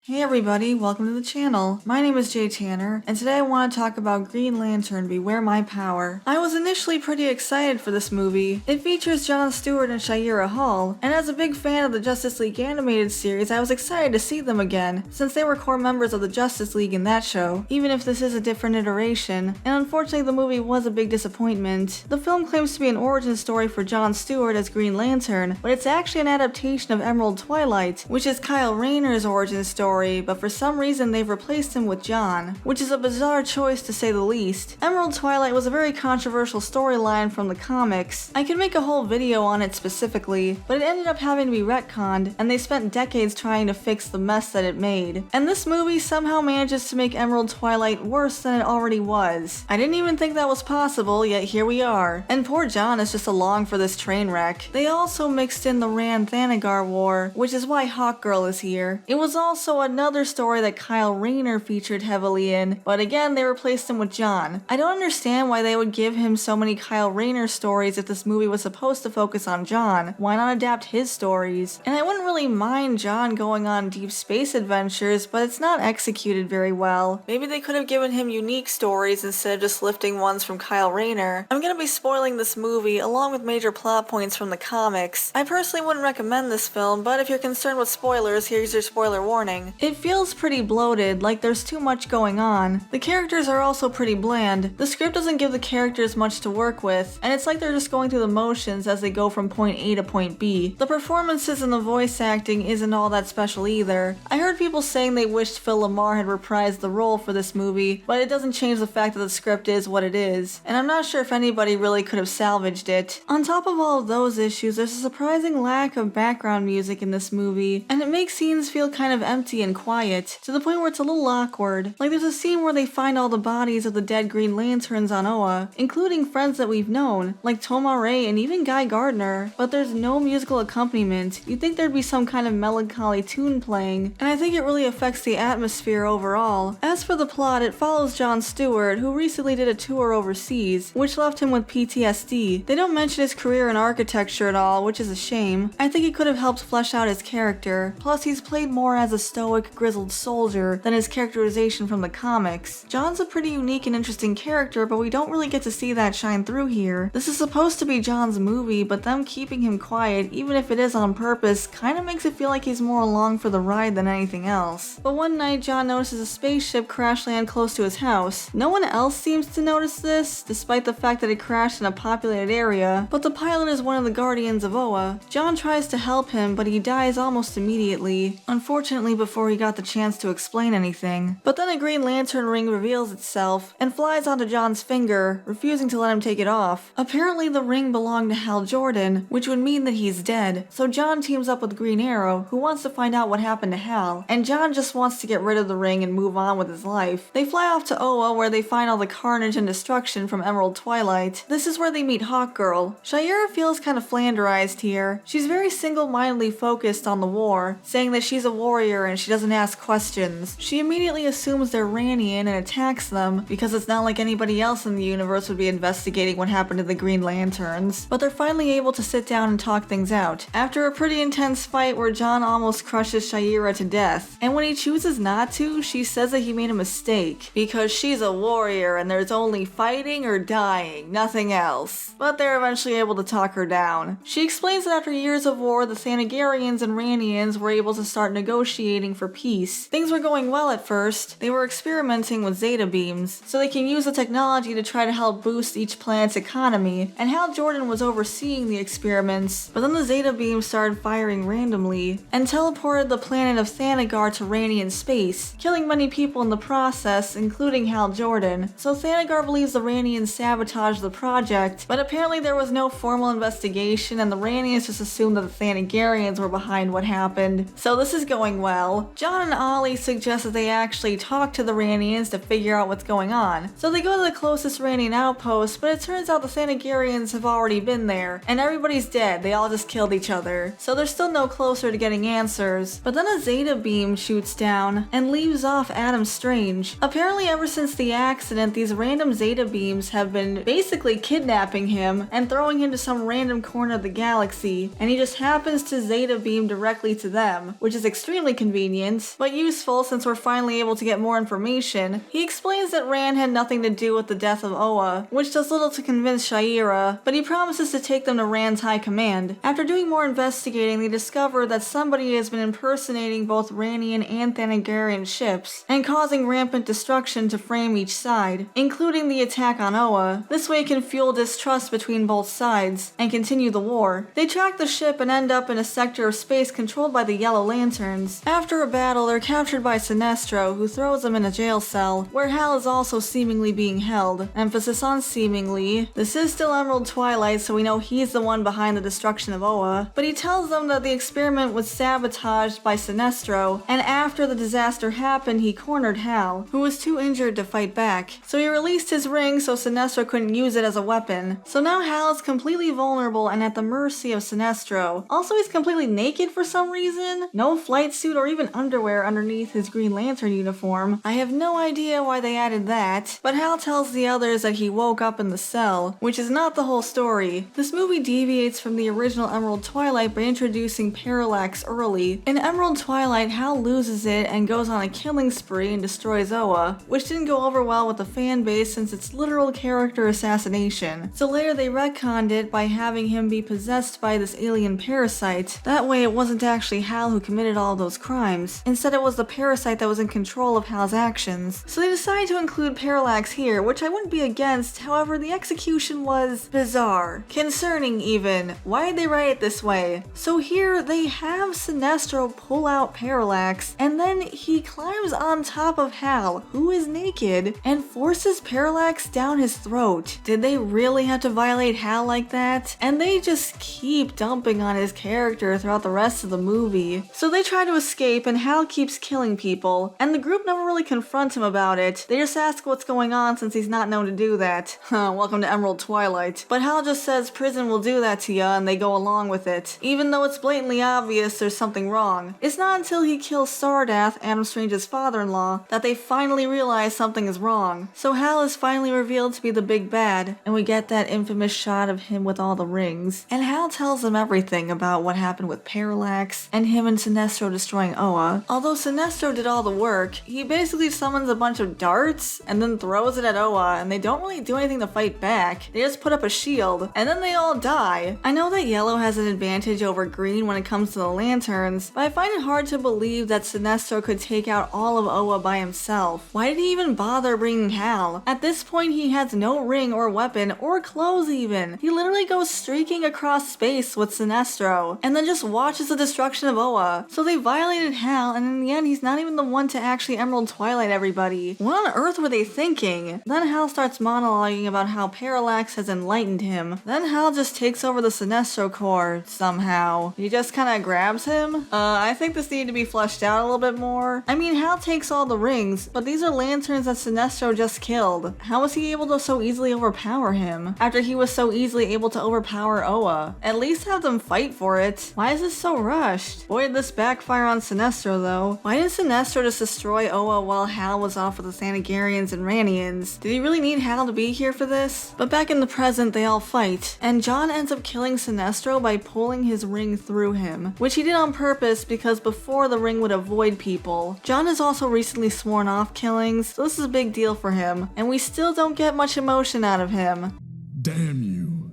Hey everybody, welcome to the channel. My name is Jay Tanner, and today I want to talk about Green Lantern Beware My Power. I was initially pretty excited for this movie. It features Jon Stewart and Shayera Hall, and as a big fan of the Justice League animated series, I was excited to see them again, since they were core members of the Justice League in that show, even if this is a different iteration, and unfortunately the movie was a big disappointment. The film claims to be an origin story for Jon Stewart as Green Lantern, but it's actually an adaptation of Emerald Twilight, which is Kyle Rayner's origin story, but for some reason they've replaced him with Jon, which is a bizarre choice to say the least. Emerald Twilight was a very controversial storyline from the comics. I could make a whole video on it specifically, but it ended up having to be retconned, and they spent decades trying to fix the mess that it made. And this movie somehow manages to make Emerald Twilight worse than it already was. I didn't even think that was possible, yet here we are. And poor Jon is just along for this train wreck. They also mixed in the Rann-Thanagar War, which is why Hawkgirl is here. It was also another story that Kyle Rayner featured heavily in, but again they replaced him with Jon. I don't understand why they would give him so many Kyle Rayner stories if this movie was supposed to focus on Jon. Why not adapt his stories? And I wouldn't really mind Jon going on deep space adventures, but it's not executed very well. Maybe they could have given him unique stories instead of just lifting ones from Kyle Rayner. I'm gonna be spoiling this movie along with major plot points from the comics. I personally wouldn't recommend this film, but if you're concerned with spoilers, here's your spoiler warning. It feels pretty bloated, like there's too much going on. The characters are also pretty bland. The script doesn't give the characters much to work with, and it's like they're just going through the motions as they go from point A to point B. The performances and the voice acting isn't all that special either. I heard people saying they wished Phil LaMarr had reprised the role for this movie, but it doesn't change the fact that the script is what it is, and I'm not sure if anybody really could have salvaged it. On top of all of those issues, there's a surprising lack of background music in this movie, and it makes scenes feel kind of empty and quiet, to the point where it's a little awkward. Like there's a scene where they find all the bodies of the dead Green Lanterns on Oa, including friends that we've known, like Tomar-Re and even Guy Gardner, but there's no musical accompaniment. You'd think there'd be some kind of melancholy tune playing, and I think it really affects the atmosphere overall. As for the plot, it follows Jon Stewart, who recently did a tour overseas, which left him with PTSD. They don't mention his career in architecture at all, which is a shame. I think he could have helped flesh out his character. Plus, he's played more as a stoic, grizzled soldier than his characterization from the comics. Jon's a pretty unique and interesting character, but we don't really get to see that shine through here. This is supposed to be Jon's movie, but them keeping him quiet, even if it is on purpose, kinda makes it feel like he's more along for the ride than anything else. But one night, Jon notices a spaceship crash land close to his house. No one else seems to notice this, despite the fact that it crashed in a populated area, but the pilot is one of the Guardians of Oa. Jon tries to help him, but he dies almost immediately. Unfortunately, before he got the chance to explain anything. But then a Green Lantern ring reveals itself and flies onto Jon's finger, refusing to let him take it off. Apparently the ring belonged to Hal Jordan, which would mean that he's dead. So Jon teams up with Green Arrow, who wants to find out what happened to Hal, and Jon just wants to get rid of the ring and move on with his life. They fly off to Oa, where they find all the carnage and destruction from Emerald Twilight. This is where they meet Hawkgirl. Shayera feels kind of flanderized here. She's very single-mindedly focused on the war, saying that she's a warrior and she doesn't ask questions. She immediately assumes they're Rannian and attacks them, because it's not like anybody else in the universe would be investigating what happened to the Green Lanterns. But they're finally able to sit down and talk things out, after a pretty intense fight where Jon almost crushes Shayera to death. And when he chooses not to, she says that he made a mistake, because she's a warrior and there's only fighting or dying, nothing else. But they're eventually able to talk her down. She explains that after years of war, the Thanagarians and Rannians were able to start negotiating for peace. Things were going well at first. They were experimenting with Zeta beams, so they can use the technology to try to help boost each planet's economy, and Hal Jordan was overseeing the experiments, but then the Zeta beams started firing randomly, and teleported the planet of Thanagar to Rannian space, killing many people in the process, including Hal Jordan. So Thanagar believes the Rannians sabotaged the project, but apparently there was no formal investigation, and the Rannians just assumed that the Thanagarians were behind what happened. So this is going well. Jon and Ollie suggest that they actually talk to the Rannians to figure out what's going on. So they go to the closest Rannian outpost, but it turns out the Thanagarians have already been there, and everybody's dead. They all just killed each other. So they're still no closer to getting answers. But then a Zeta beam shoots down and leaves off Adam Strange. Apparently ever since the accident, these random Zeta beams have been basically kidnapping him and throwing him to some random corner of the galaxy, and he just happens to Zeta beam directly to them, which is extremely convenient inconvenient, but useful since we're finally able to get more information. He explains that Ran had nothing to do with the death of Oa, which does little to convince Shaira, but he promises to take them to Ran's high command. After doing more investigating, they discover that somebody has been impersonating both Ranian and Thanagarian ships, and causing rampant destruction to frame each side, including the attack on Oa. This way it can fuel distrust between both sides, and continue the war. They track the ship and end up in a sector of space controlled by the Yellow Lanterns. After a battle, they're captured by Sinestro, who throws them in a jail cell, where Hal is also seemingly being held. Emphasis on seemingly. This is still Emerald Twilight, so we know he's the one behind the destruction of Oa, but he tells them that the experiment was sabotaged by Sinestro, and after the disaster happened, he cornered Hal, who was too injured to fight back. So he released his ring so Sinestro couldn't use it as a weapon. So now Hal is completely vulnerable and at the mercy of Sinestro. Also, he's completely naked for some reason. No flight suit or even underwear underneath his Green Lantern uniform. I have no idea why they added that, but Hal tells the others that he woke up in the cell, which is not the whole story. This movie deviates from the original Emerald Twilight by introducing Parallax early. In Emerald Twilight, Hal loses it and goes on a killing spree and destroys Oa, which didn't go over well with the fan base since it's literal character assassination. So later they retconned it by having him be possessed by this alien parasite. That way it wasn't actually Hal who committed all those crimes. Instead it was the parasite that was in control of Hal's actions. So they decided to include Parallax here, which I wouldn't be against, however the execution was bizarre. Concerning even. Why did they write it this way? So here they have Sinestro pull out Parallax, and then he climbs on top of Hal, who is naked, and forces Parallax down his throat. Did they really have to violate Hal like that? And they just keep dumping on his character throughout the rest of the movie. So they try to escape and Hal keeps killing people, and the group never really confronts him about it. They just ask what's going on since he's not known to do that. Welcome to Emerald Twilight. But Hal just says prison will do that to ya and they go along with it, even though it's blatantly obvious there's something wrong. It's not until he kills Sardath, Adam Strange's father-in-law, that they finally realize something is wrong. So Hal is finally revealed to be the big bad, and we get that infamous shot of him with all the rings. And Hal tells them everything about what happened with Parallax, and him and Sinestro destroying Oa. Although Sinestro did all the work, he basically summons a bunch of darts, and then throws it at Oa, and they don't really do anything to fight back. They just put up a shield, and then they all die. I know that Yellow has an advantage over Green when it comes to the lanterns, but I find it hard to believe that Sinestro could take out all of Oa by himself. Why did he even bother bringing Hal? At this point he has no ring or weapon or clothes even. He literally goes streaking across space with Sinestro, and then just watches the destruction of Oa. So they violated Hal, and in the end he's not even the one to actually Emerald Twilight everybody. What on earth were they thinking? Then Hal starts monologuing about how Parallax has enlightened him. Then Hal just takes over the Sinestro Corps somehow. He just kinda grabs him? I think this needed to be fleshed out a little bit more. I mean, Hal takes all the rings, but these are lanterns that Sinestro just killed. How was he able to so easily overpower him, after he was so easily able to overpower Oa? At least have them fight for it. Why is this so rushed? Boy, did this backfire on Sinestro though. Why did Sinestro just destroy Oa while Hal was off with the Thanagarians and Ranians? Did he really need Hal to be here for this? But back in the present, they all fight, and John ends up killing Sinestro by pulling his ring through him, which he did on purpose because before the ring would avoid people. John has also recently sworn off killings, so this is a big deal for him, and we still don't get much emotion out of him. Damn you.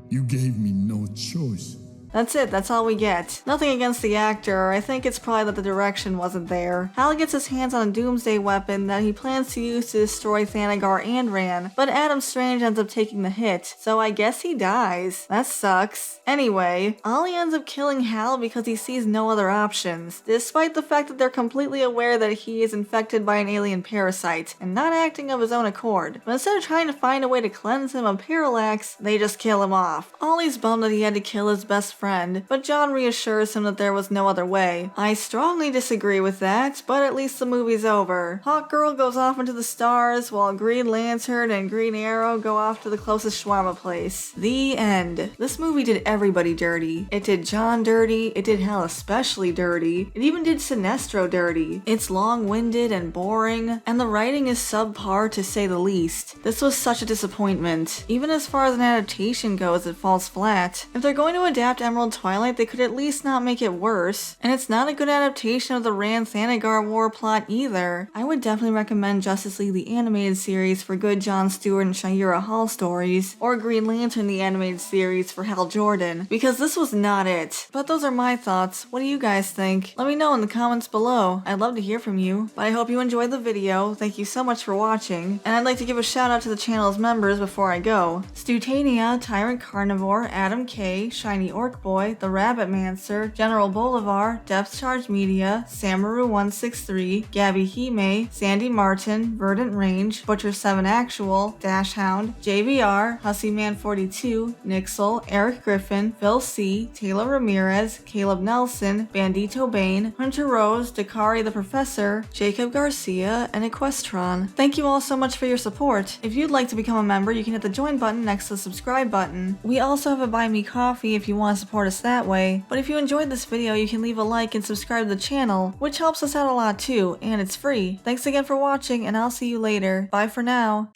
You gave me no choice. That's it, that's all we get. Nothing against the actor, I think it's probably that the direction wasn't there. Hal gets his hands on a doomsday weapon that he plans to use to destroy Thanagar and Ran, but Adam Strange ends up taking the hit, so I guess he dies. That sucks. Anyway, Ollie ends up killing Hal because he sees no other options, despite the fact that they're completely aware that he is infected by an alien parasite, and not acting of his own accord. But instead of trying to find a way to cleanse him of Parallax, they just kill him off. Ollie's bummed that he had to kill his best friend, but John reassures him that there was no other way. I strongly disagree with that, but at least the movie's over. Hawkgirl goes off into the stars, while Green Lantern and Green Arrow go off to the closest shawarma place. The end. This movie did everybody dirty. It did John dirty, it did Hal especially dirty, it even did Sinestro dirty. It's long-winded and boring, and the writing is subpar to say the least. This was such a disappointment. Even as far as an adaptation goes, it falls flat. If they're going to adapt Emerald Emerald Twilight, they could at least not make it worse. And it's not a good adaptation of the Rand Thanagar war plot either. I would definitely recommend Justice League the Animated Series for good Jon Stewart and Shayera Hall stories, or Green Lantern the Animated Series for Hal Jordan, because this was not it. But those are my thoughts. What do you guys think? Let me know in the comments below. I'd love to hear from you. But I hope you enjoyed the video. Thank you so much for watching. And I'd like to give a shout out to the channel's members before I go. Stutania, Tyrant Carnivore, Adam K, Shiny Orc Boy, The Rabbit Mancer, General Bolivar, Depth Charge Media, Samaru163, Gabby Hime, Sandy Martin, Verdant Range, Butcher7 Actual, Dash Hound, JVR, Hussyman42, Nixel, Eric Griffin, Phil C, Taylor Ramirez, Caleb Nelson, Bandito Bane, Hunter Rose, Dakari the Professor, Jacob Garcia, and Equestron. Thank you all so much for your support. If you'd like to become a member, you can hit the join button next to the subscribe button. We also have a buy me coffee if you want to support us that way. But if you enjoyed this video, you can leave a like and subscribe to the channel, which helps us out a lot too, and it's free. Thanks again for watching, and I'll see you later. Bye for now.